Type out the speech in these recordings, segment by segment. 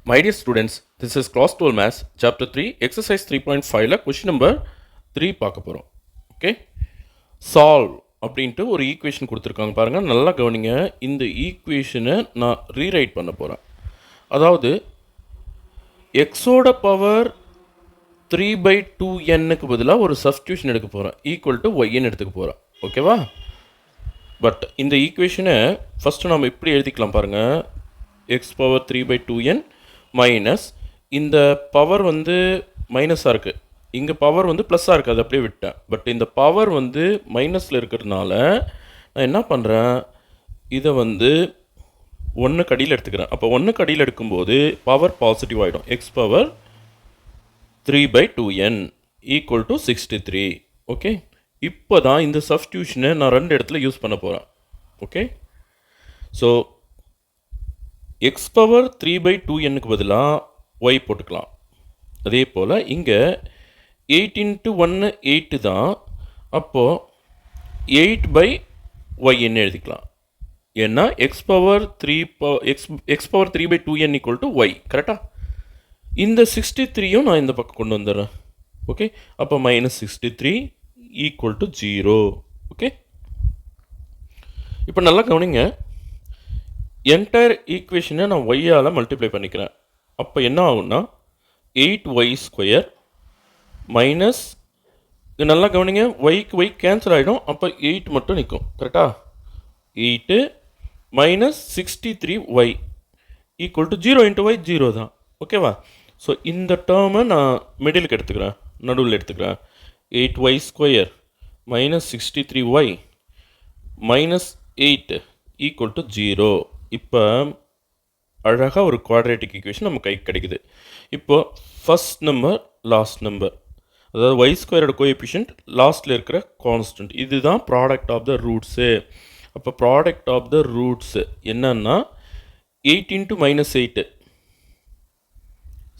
My dear students, this is class 12 maths chapter 3 exercise 3.5ல question number 3 பார்க்க போகிறோம். Okay, solve அப்படின்ட்டு ஒரு equation கொடுத்துருக்காங்க பாருங்கள், நல்லா கவனிங்க. இந்த ஈக்குவேஷனை நான் ரீரைட் பண்ண போகிறேன். அதாவது எக்ஸோட பவர் 3/2nக்கு பதிலாக ஒரு சப்ஸ்டியூஷன் எடுக்க போகிறேன், ஈக்குவல் டு ஒய்ன்னு எடுத்துக்க போகிறேன். ஓகேவா? பட் இந்த ஈக்குவேஷனை ஃபஸ்ட்டு நம்ம இப்படி எழுதிக்கலாம் பாருங்கள். எக்ஸ் பவர் 3/2n மைனஸ் இந்த பவர் வந்து மைனஸாக இருக்குது, இங்கே பவர் வந்து ப்ளஸ்ஸாக இருக்குது, அது அப்படியே விட்டேன். பட் இந்த பவர் வந்து மைனஸில் இருக்கிறதுனால நான் என்ன பண்ணுறேன், இதை வந்து 1க்கு அடியில் எடுத்துக்கிறேன். அப்போ 1க்கு அடியில் எடுக்கும்போது பவர் பாசிட்டிவ் ஆகிடும். X power 3/2n equal to 63. Okay, இப்போ தான் இந்த சப்ஸ்டியூஷனை நான் 2 இடத்துல யூஸ் பண்ண போகிறேன். ஓகே, ஸோ எக்ஸ் பவர் 3/2nக்கு பதிலாக ஒய் போட்டுக்கலாம். அதே போல் இங்கே 8 × 1 8 தான், அப்போது 8/yn எழுதிக்கலாம். ஏன்னா x power 3/2n equal to y. கரெக்டாக? இந்த 63யும் நான் இந்த பக்கம் கொண்டு வந்துடுறேன். ஓகே, அப்போ -63 ஈக்குவல் டு 0. ஓகே, இப்போ நல்லா கவனிங்க. என்டையர் ஈக்குவேஷனை நான் ஒய்யால் மல்டிப்ளை பண்ணிக்கிறேன். அப்போ என்ன ஆகும்னா 8y² மைனஸ், இது நல்லா கவனிங்க, ஒய்க்கு ஒய் கேன்சல் ஆகிடும். அப்போ 8 மட்டும் நிற்கும். கரெக்டாக? 8 minus 63y equal to 0 × y 0 தான். ஓகேவா? ஸோ இந்த டேர்மை நான் மிடிலுக்கு எடுத்துக்கிறேன், நடுவில் எடுத்துக்கிறேன். 8y² minus 63y minus 8 equal to 0. இப்போ அழகாக ஒரு குவாட்ரேட்டிக் ஈக்குவேஷன் நம்ம கைக்கு கிடைக்குது. இப்போது ஃபஸ்ட் நம்பர் லாஸ்ட் நம்பர், அதாவது y² கோஎஃபிஷியன்ட் லாஸ்ட்டில் இருக்கிற கான்ஸ்டன்ட், இதுதான் ப்ராடக்ட் ஆஃப் த ரூட்ஸு. அப்போ ப்ராடக்ட் ஆஃப் த ரூட்ஸு என்னன்னா 8 × -8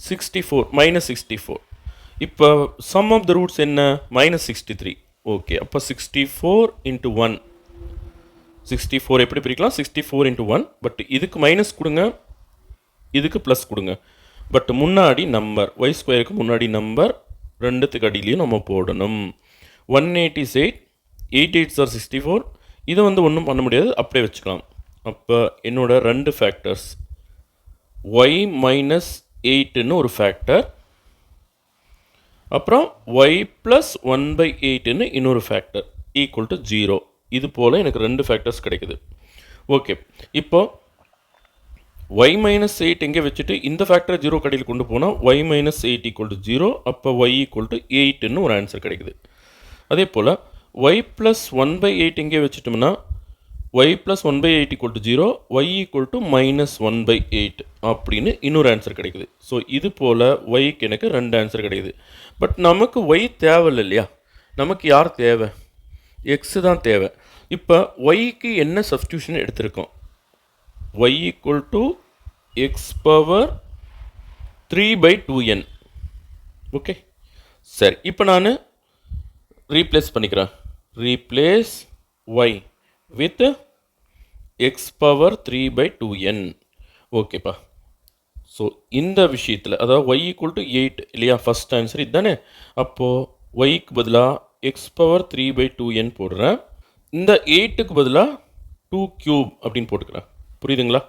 64 -64. இப்போ சம் ஆஃப் த ரூட்ஸ் என்ன? -63. ஓகே, அப்போ 64 × 1, 64 எப்படி பிரிக்கலாம்? 64 × 1. பட் இதுக்கு மைனஸ் கொடுங்க, இதுக்கு ப்ளஸ் கொடுங்க. பட் முன்னாடி நம்பர், y² முன்னாடி நம்பர், ரெண்டுத்துக்கு அடியிலையும் நம்ம போடணும். 188, 8 8s are 64. இதை வந்து ஒன்றும் பண்ண முடியாது, அப்படியே வச்சுக்கலாம். அப்போ என்னோட 2 ஃபேக்டர்ஸ், y - 8ன்னு ஒரு ஃபேக்டர், அப்புறம் y + 1/8ன்னு இன்னொரு ஃபேக்டர் ஈக்குவல் டு 0. இது போல் எனக்கு 2 ஃபேக்டர்ஸ் கிடைக்குது. ஓகே, இப்போது y - 8 எங்கே வச்சுட்டு இந்த ஃபேக்டரை 0 கடையில் கொண்டு போனால் y - 8 ஈக்குவல் டு 0. அப்போ y ஈக்குவல் டு 8ன்னு ஒரு ஆன்சர் கிடைக்குது. அதே போல் y + 1/8 எங்கே வச்சுட்டோம்னா y + 1/8 equal to 0, y equal to -1/8 அப்படின்னு இன்னொரு ஆன்சர் கிடைக்குது. ஸோ இது போல் yக்கு எனக்கு 2 ஆன்சர் கிடைக்குது. பட் நமக்கு y தேவையில்லை இல்லையா? நமக்கு யார் தேவை? எக்ஸு தான் தேவை. இப்போ ஒய்க்கு என்ன சப்ஸ்டியூஷன் எடுத்திருக்கோம்? y equal to X power 3/2n. Okay, சரி, இப்போ நான் ரீப்ளேஸ் பண்ணிக்கிறேன். Replace y with X power 3/2n. ஓகேப்பா. ஸோ இந்த விஷயத்தில், அதாவது y ஈக்குவல் டு 8 இல்லையா? ஃபஸ்ட் ஆன்சர் இதுதானே. அப்போது ஒய்க்கு பதிலாக எக்ஸ் பவர் 3/2n போடுறேன். இந்த 8க்கு பதிலாக 2³ அப்படின்னு போட்டுக்கிறேன். புரியுதுங்களா?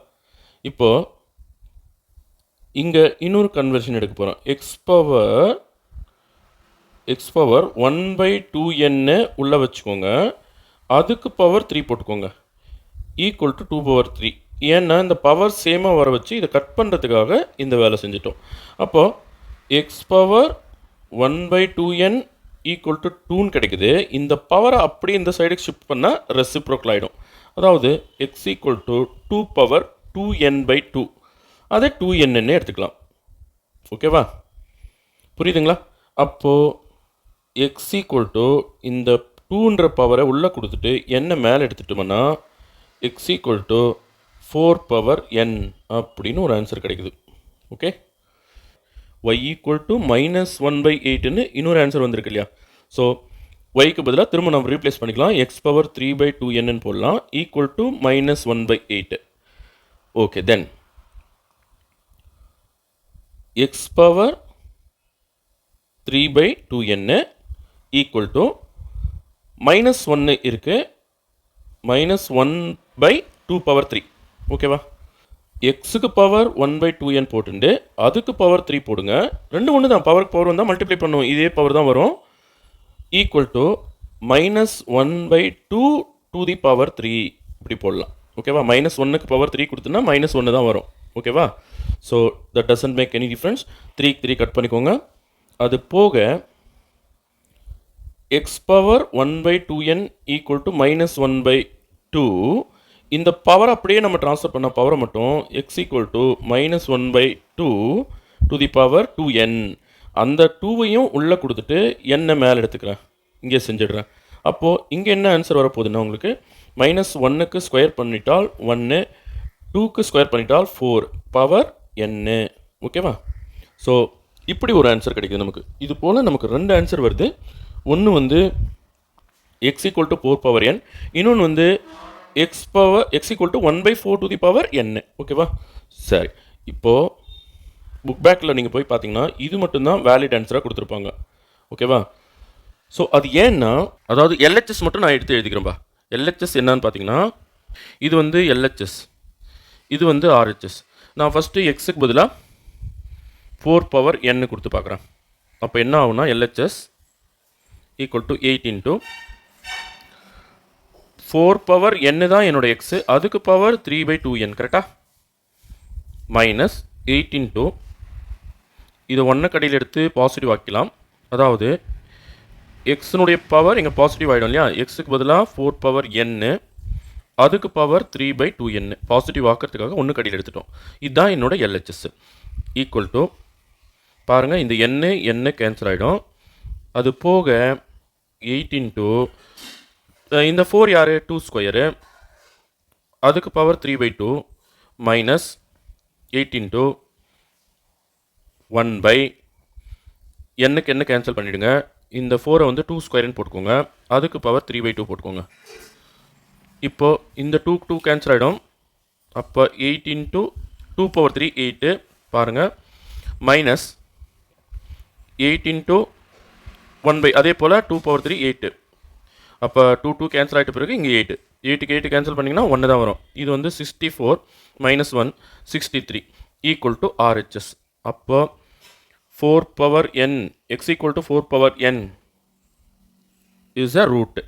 இப்போது இங்கே இன்னொரு கன்வர்ஷன் எடுக்க போகிறேன். எக்ஸ் பவர் 1/2n உள்ளே வச்சுக்கோங்க, அதுக்கு பவர் 3 போட்டுக்கோங்க, ஈக்குவல் டு 2/3. ஏன்னா இந்த பவர் சேமாக வர வச்சு இதை கட் பண்ணுறதுக்காக இந்த வேலை செஞ்சிட்டோம். அப்போது x power 1/2n equal to 2ன்னு கிடைக்குது. இந்த பவரை அப்படியே இந்த சைடுக்கு ஷிஃப்ட் பண்ணால் ரெசிப்ரோக்கல் ஆகிடும். அதாவது எக்ஸ் ஈக்குவல் டு 2^2n/2, அதை 2n எடுத்துக்கலாம். ஓகேவா? புரியுதுங்களா? அப்போது எக்ஸ் ஈக்குவல் டு இந்த 2ன்ற பவரை உள்ளே கொடுத்துட்டு n மேலே எடுத்துட்டோம்னா எக்ஸ் ஈக்குவல் டு 4^n அப்படின்னு ஒரு ஆன்சர் கிடைக்குது. ஓகே, y ஈக்குவல் டு -1/8ன்னு இன்னொரு ஆன்சர் வந்திருக்கு இல்லையா? ஸோ ஒய்க்கு பதிலாக திரும்ப நம்ம ரீப்ளேஸ் பண்ணிக்கலாம். எக்ஸ் பவர் 3/2n போடலாம், equal to -1/8. Okay, then X power 3/2n equal to minus 1 இருக்குது, -1/2 பவர் 3. ஓகேவா? எக்ஸுக்கு பவர் 1/2n போட்டுண்டு அதுக்கு பவர் 3 போடுங்க. ரெண்டு ஒன்று தான், பவருக்கு பவர் வந்தால் மல்டிப்ளை பண்ணுவோம், இதே பவர் தான் வரும். Equal to -1/2 to the power 3 இப்படி போடலாம். ஓகேவா? -1க்கு பவர் 3 கொடுத்தோன்னா -1 தான் வரும். ஓகேவா? So that doesn't make any difference. 3 3 cut பண்ணிக்கோங்க. அது போக X power 1/2n equal to -1/2. இந்த பவர் அப்படியே நம்ம ட்ரான்ஸ்ஃபர் பண்ண பவரை மட்டும் X equal to -1/2 to the power 2n. அந்த 2வையும் உள்ளே கொடுத்துட்டு n மேலே எடுத்துக்கிறேன், இங்கே செஞ்சிடுறேன். அப்போது இங்கே என்ன ஆன்சர் வரப்போகுதுன்னா உங்களுக்கு -1க்கு ஸ்கொயர் பண்ணிட்டால் 1, 2க்கு ஸ்கொயர் பண்ணிட்டால் 4 பவர் n. ஓகேவா? ஸோ இப்படி ஒரு ஆன்சர் கிடைக்குது நமக்கு. இது போல் நமக்கு ரெண்டு ஆன்சர் வருது. ஒன்று வந்து X equal to 4 power n, இன்னொன்று வந்து X equal to 1/4 to the power n. ஓகேவா? சரி, இப்போது புக் பேக்கில் நீங்கள் போய் பார்த்தீங்கன்னா இது மட்டும்தான் வேலிட் ஆன்சராக கொடுத்துருப்பாங்க. ஓகேவா? ஸோ அது ஏன்னா, அதாவது எல்ஹெச்எஸ் மட்டும் நான் எடுத்து எழுதிக்கிறேன்பா. எல்ஹெச்எஸ் என்னன்னு பார்த்தீங்கன்னா, இது வந்து எல்ஹெச்எஸ், இது வந்து ஆர்ஹெச்எஸ். நான் ஃபஸ்ட்டு எக்ஸுக்கு பதிலாக 4 பவர் n கொடுத்து பார்க்குறேன். அப்போ என்ன ஆகுனா LHS equal to 8 into 4 power n தான் என்னோட எக்ஸு, அதுக்கு பவர் 3/2n. கரெக்டாக? மைனஸ் 8 இன்ட்டு இது 1 கடையில் எடுத்து பாசிட்டிவ் ஆக்கலாம். அதாவது எக்ஸினுடைய பவர் இங்கே பாசிட்டிவ் ஆகிடும் இல்லையா? எக்ஸுக்கு பதிலாக 4 பவர் n, அதுக்கு பவர் 3/2n பாசிட்டிவ் ஆக்கிறதுக்காக 1 கடையில் எடுத்துட்டோம். இதுதான் என்னோட எல்ஹெச்எஸ். ஈக்குவல் டு பாருங்கள், இந்த n கேன்சல் ஆகிடும். அது போக 8 இன்ட்டு இந்த 4 யார்? 2 ஸ்கொயரு, அதுக்கு பவர் 3/2 மைனஸ் 8 இன்ட்டு 1/, என்னக்கு என்ன கேன்சல் பண்ணிவிடுங்க. இந்த 4 வந்து 2 ஸ்கொயர்னு போட்டுக்கோங்க, அதுக்கு பவர் 3/2 போட்டுக்கோங்க. இப்போது இந்த 2 கேன்சல் ஆகிடும். அப்போ 8 இன்ட்டு 2 பவர் 3 8 பாருங்கள், மைனஸ் 8 இன்ட்டு 1/, அதே போல் 2 பவர் 3 8. அப்போ 2 கேன்சல் ஆகிட்ட பிறகு இங்கே 8க்கு 8 கேன்சல் பண்ணிங்கன்னா 1 தான் வரும். இது வந்து 64 - 1 63 ஈக்குவல் டு ஆர்ஹெச்எஸ். அப்போ 4 power n x equal to 4 power n is a root.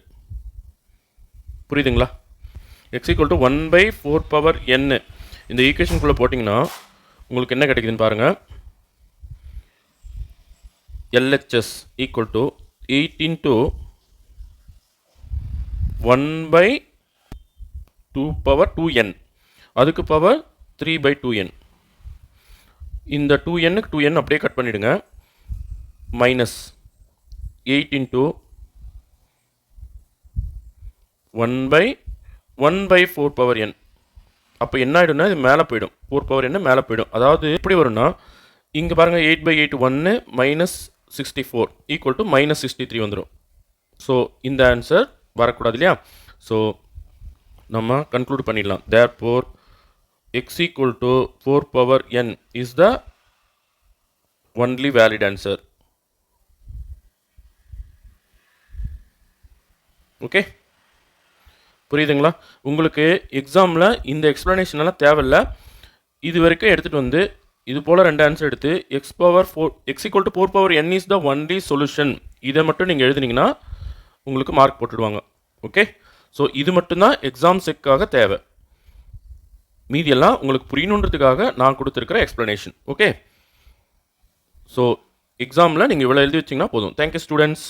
புரியுதுங்களா? x equal to 1/4 power n இந்த ஈக்குவேஷனுக்குள்ளே போட்டிங்கன்னா உங்களுக்கு என்ன கிடைக்குதுன்னு பாருங்கள். LHS equal to 8 into 1/2 power 2n, அதுக்கு பவர் 3/2n. இந்த 2nக்கு 2n அப்படியே கட் பண்ணிடுங்க. Minus 8 into 1/4 power n. அப்போ என்ன ஆகிடும்னா இது மேலே போயிடும், 4 பவர் n மேலே போயிடும். அதாவது எப்படி வரும்னா, இங்கே பாருங்கள் 8/8 1 மைனஸ் 64 ஈக்குவல் டு -63 வந்துடும். ஸோ இந்த ஆன்சர் வரக்கூடாது இல்லையா? ஸோ நம்ம கன்க்ளூட் பண்ணிடலாம். Therefore x equal to 4 power n is the only valid answer. Okay, புரியுதுங்களா? உங்களுக்கு எக்ஸாமில் இந்த எக்ஸ்ப்ளனேஷன் எல்லாம் தேவையில்லை. இது வரைக்கும் எடுத்துகிட்டு வந்து இது போல் ரெண்டு ஆன்சர் எடுத்து x equal to 4 power n is the only solution, இதை மட்டும் நீங்கள் எழுதுனீங்கன்னா உங்களுக்கு மார்க் போட்டுடுவாங்க. ஓகே, ஸோ இது மட்டும்தான் எக்ஸாம் செக்காக தேவை. மீதியெல்லாம் உங்களுக்கு புரியணுன்றதுக்காக நான் கொடுத்துருக்கிற எக்ஸ்ப்ளனேஷன். ஓகே, ஸோ எக்ஸாமில் நீங்கள் இவ்வளோ எழுதி வச்சிங்கன்னா போதும். Thank you students.